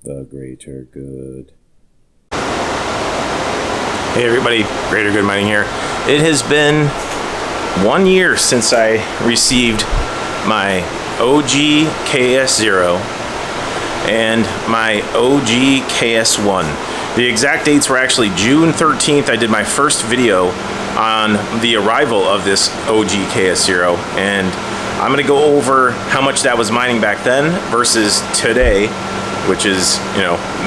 the greater good. Hey everybody, Greater Good Mining here. It has been 1 year since I received my OG KS0 and my OG KS1. The exact dates were actually June 13th. I did my first video on the arrival of this OG KS0, and I'm going to go over how much that was mining back then versus today, which is,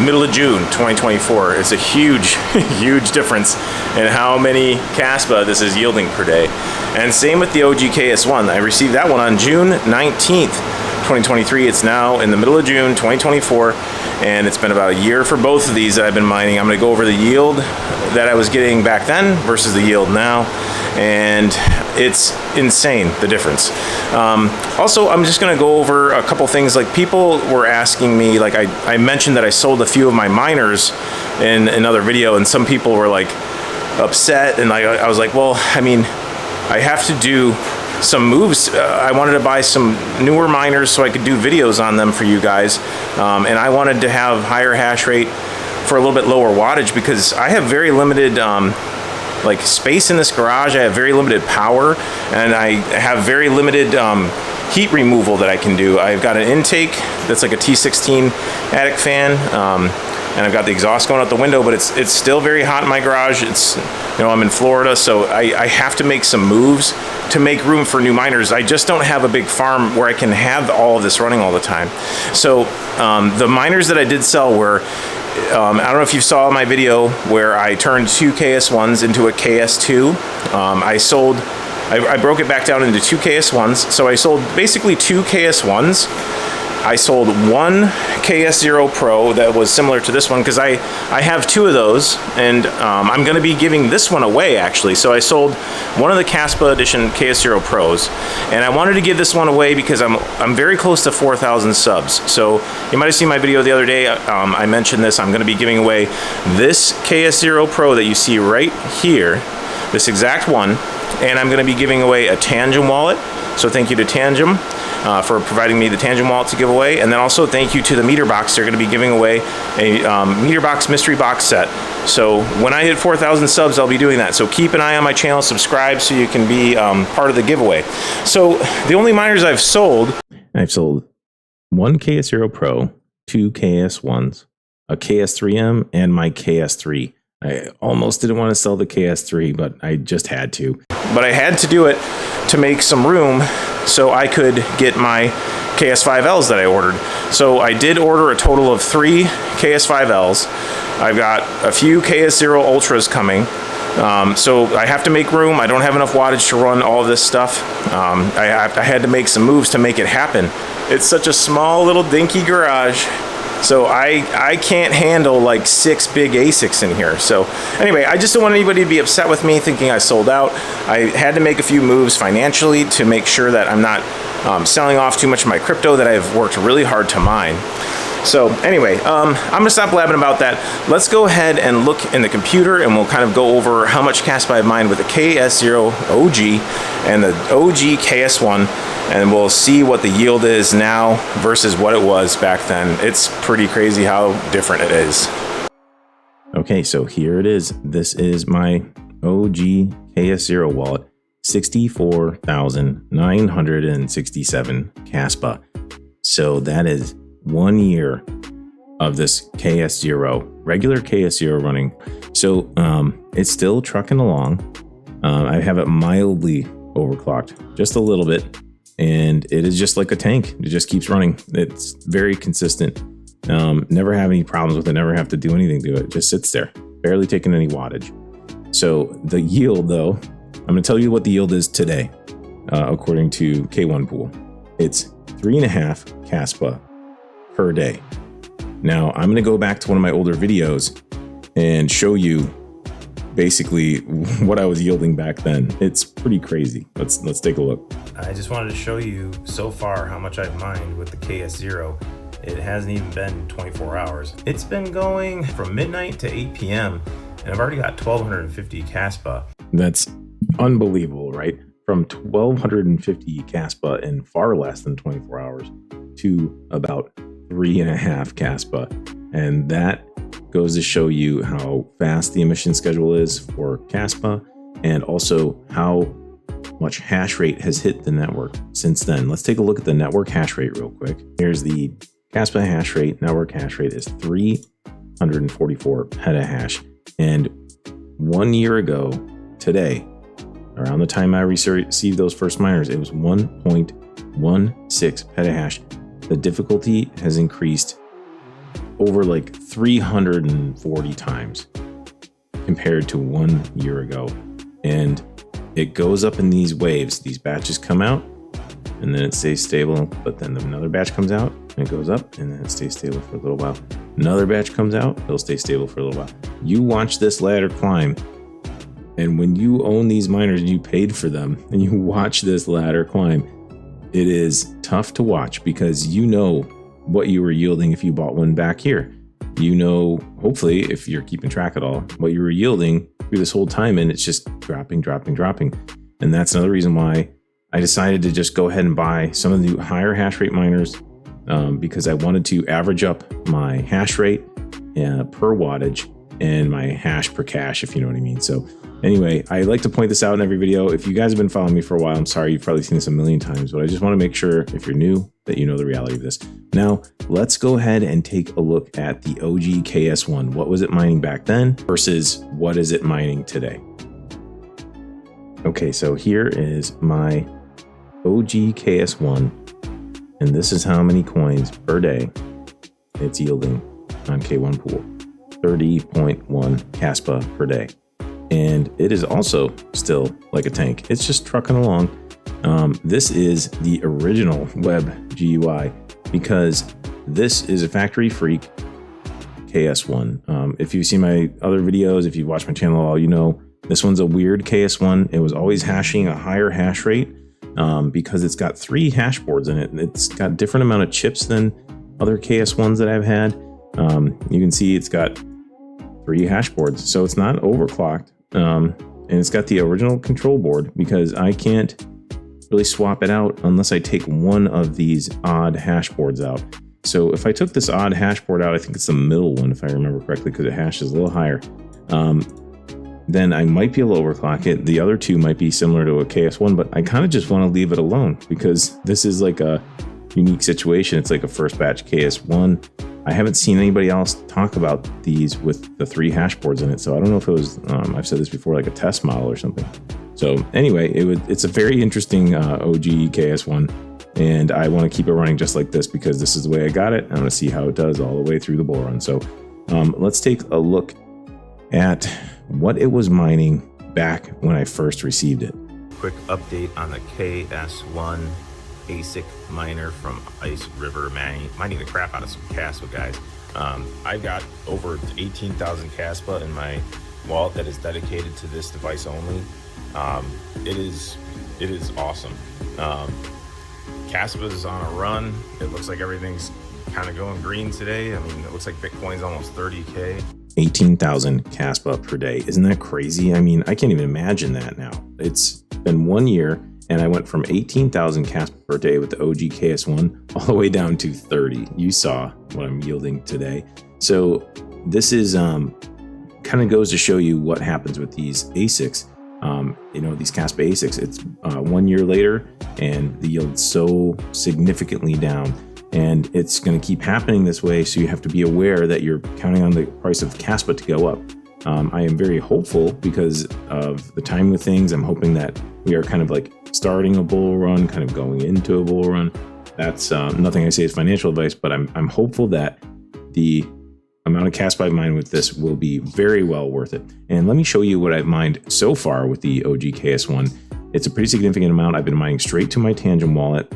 middle of June 2024. It's a huge, huge difference in how many Caspa this is yielding per day. And same with the OG KS1. I received that one on June 19th, 2023. It's now in the middle of June 2024, and it's been about a year for both of these that I've been mining. I'm going to go over the yield that I was getting back then versus the yield now, and it's insane, the difference. Also, I'm just going to go over a couple things. Like, people were asking me, like, I mentioned that I sold a few of my miners in another video, and some people were like upset, and I was like, well, I mean, I have to do some moves. I wanted to buy some newer miners so I could do videos on them for you guys, and I wanted to have higher hash rate for a little bit lower wattage, because I have very limited space in this garage. I have very limited power, and I have very limited heat removal that I can do. I've got an intake that's like a T16 attic fan, and I've got the exhaust going out the window, but it's still very hot in my garage. It's, I'm in Florida, so I have to make some moves to make room for new miners. I just don't have a big farm where I can have all of this running all the time. So the miners that I did sell were, I don't know if you saw my video where I turned two KS1s into a KS2. I broke it back down into two KS1s. So I sold basically two KS1s. I sold one KS0 Pro that was similar to this one, because I have two of those, and I'm going to be giving this one away, actually. So I sold one of the Caspa Edition KS0 Pros, and I wanted to give this one away because I'm very close to 4,000 subs. So you might have seen my video the other day. I mentioned this. I'm going to be giving away this KS0 Pro that you see right here, this exact one, and I'm going to be giving away a Tangem wallet. So thank you to Tangem for providing me the Tangem wallet to give away. And then also thank you to the Meterbox. They're going to be giving away a Meterbox mystery box set. So when I hit 4,000 subs, I'll be doing that. So keep an eye on my channel, subscribe so you can be part of the giveaway. So the only miners I've sold one KS0 Pro, two KS1s, a KS3M, and my KS3. I almost didn't want to sell the KS3, but I just had to. But I had to do it to make some room so I could get my KS5Ls that I ordered. So I did order a total of 3 KS5Ls. I've got a few KS0 Ultras coming. So I have to make room. I don't have enough wattage to run all this stuff. I had to make some moves to make it happen. It's such a small little dinky garage. So I can't handle like 6 big ASICs in here. So anyway, I just don't want anybody to be upset with me thinking I sold out. I had to make a few moves financially to make sure that I'm not selling off too much of my crypto that I've worked really hard to mine. So anyway, I'm going to stop blabbing about that. Let's go ahead and look in the computer, and we'll kind of go over how much Caspa I've mined with the KS0 OG and the OG KS1, and we'll see what the yield is now versus what it was back then. It's pretty crazy how different it is. Okay, so here it is. This is my OG KS0 wallet, 64,967 Caspa. So that is 1 year of this KS0, regular KS0 running. So it's still trucking along. I have it mildly overclocked, just a little bit, and it is just like a tank. It just keeps running. It's very consistent. Never have any problems with it, never have to do anything to it. It just sits there, barely taking any wattage. So the yield, though, I'm going to tell you what the yield is today, according to K1 Pool. It's 3.5 Caspa per day. Now I'm going to go back to one of my older videos and show you basically what I was yielding back then. It's pretty crazy. Let's take a look. I just wanted to show you so far how much I've mined with the KS0. It hasn't even been 24 hours. It's been going from midnight to 8 p.m. and I've already got 1,250 Caspa. That's unbelievable, right? From 1,250 Caspa in far less than 24 hours to about 3.5 Caspa And that goes to show you how fast the emission schedule is for Kaspa, and also how much hash rate has hit the network since then. Let's take a look at the network hash rate real quick. Here's the Kaspa hash rate. Network hash rate is 344 petahash. And 1 year ago today, around the time I received those first miners, it was 1.16 petahash. The difficulty has increased over like 340 times compared to 1 year ago. And it goes up in these waves. These batches come out and then it stays stable, but then another batch comes out and it goes up and then it stays stable for a little while. Another batch comes out, it'll stay stable for a little while. You watch this ladder climb, and when you own these miners and you paid for them and you watch this ladder climb, it is tough to watch because you know what you were yielding if you bought one back here. You know, hopefully, if you're keeping track at all, what you were yielding through this whole time, and it's just dropping. And that's another reason why I decided to just go ahead and buy some of the higher hash rate miners, because I wanted to average up my hash rate per wattage and my hash per cache, if you know what I mean. So anyway, I like to point this out in every video. If you guys have been following me for a while, I'm sorry, you've probably seen this a million times, but I just want to make sure if you're new that you know the reality of this. Now, let's go ahead and take a look at the OG KS1. What was it mining back then versus what is it mining today? Okay, so here is my OG KS1, and this is how many coins per day it's yielding on K1 Pool. 30.1 Kaspa per day. And it is also still like a tank. It's just trucking along. This is the original web GUI because this is a factory freak KS1. If you've seen my other videos, if you've watched my channel at all, you know this one's a weird KS1. It was always hashing a higher hash rate because it's got 3 hash boards in it. It's got different amount of chips than other KS1s that I've had. You can see it's got 3 hash boards, so it's not overclocked. And it's got the original control board because I can't really swap it out unless I take one of these odd hash boards out. So if I took this odd hash board out, I think it's the middle one if I remember correctly because it hashes a little higher, then I might be able to overclock it. The other 2 might be similar to a KS1, but I kind of just want to leave it alone because this is like a unique situation. It's like a first batch KS1. I haven't seen anybody else talk about these with the 3 hash boards in it. So I don't know if it was, I've said this before, like a test model or something. So anyway, it's a very interesting OG KS1, and I want to keep it running just like this because this is the way I got it. I want to see how it does all the way through the bull run. So let's take a look at what it was mining back when I first received it. Quick update on the KS1 ASIC miner from Ice River, mining the crap out of some Kaspa, guys. I've got over 18,000 Kaspa in my wallet that is dedicated to this device only. It is awesome. Kaspa is on a run. It looks like everything's kind of going green today. I mean, it looks like Bitcoin's almost 30K. 18,000 Kaspa per day. Isn't that crazy? I mean, I can't even imagine that now. It's been 1 year and I went from 18,000 Kaspa per day with the OG KS1 all the way down to 30. You saw what I'm yielding today. So this is kind of goes to show you what happens with these ASICs. These Kaspa ASICs, it's 1 year later and the yield's so significantly down. And it's going to keep happening this way, so you have to be aware that you're counting on the price of Kaspa to go up. I am very hopeful because of the time with things. I'm hoping that we are kind of like starting a bull run, kind of going into a bull run. That's nothing I say is financial advice, but I'm hopeful that the amount of Kaspa I mined with this will be very well worth it. And let me show you what I've mined so far with the OG KS1. It's a pretty significant amount. I've been mining straight to my Tangent wallet.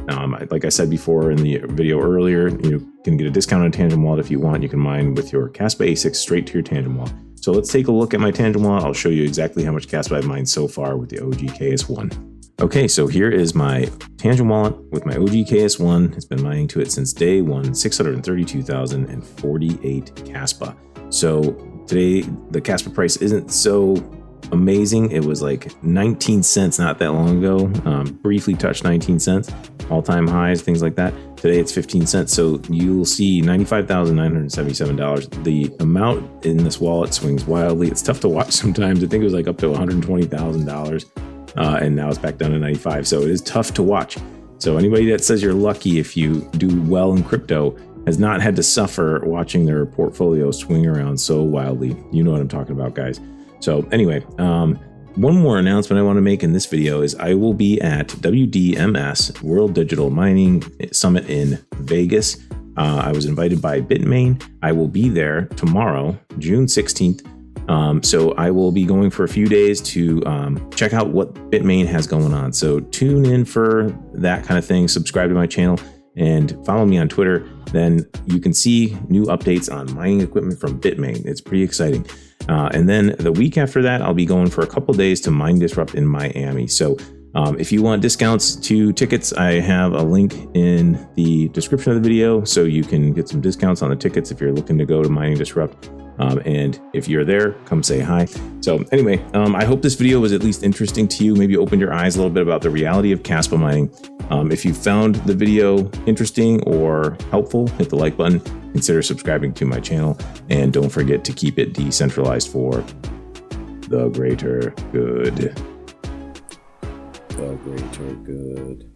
Like I said before in the video earlier, you can get a discount on a Tangent wallet if you want. You can mine with your Kaspa ASICs straight to your Tangent wallet. So let's take a look at my Tangent wallet. I'll show you exactly how much Kaspa I've mined so far with the OG KS1. Okay, so here is my Tangent wallet with my OG KS1. It's been mining to it since day one, 632,048 Kaspa. So today the Kaspa price isn't so amazing. It was like 19 cents not that long ago. Briefly touched 19 cents, all-time highs, things like that. Today it's 15 cents. So you'll see $95,977. The amount in this wallet swings wildly. It's tough to watch sometimes. I think it was like up to $120,000. And now it's back down to 95. So it is tough to watch. So anybody that says you're lucky if you do well in crypto has not had to suffer watching their portfolio swing around so wildly. You know what I'm talking about, guys. So anyway, one more announcement I want to make in this video is I will be at WDMS, World Digital Mining Summit in Vegas. I was invited by Bitmain. I will be there tomorrow, June 16th. So I will be going for a few days to check out what Bitmain has going on. So tune in for that kind of thing. Subscribe to my channel and follow me on Twitter. Then you can see new updates on mining equipment from Bitmain. It's pretty exciting. And then the week after that, I'll be going for a couple days to Mine Disrupt in Miami. So if you want discounts to tickets, I have a link in the description of the video so you can get some discounts on the tickets if you're looking to go to Mining Disrupt. And if you're there, come say hi. So anyway, I hope this video was at least interesting to you, maybe opened your eyes a little bit about the reality of Kaspa mining. If you found the video interesting or helpful, hit the like button, consider subscribing to my channel, and don't forget to keep it decentralized for the greater good. The greater good.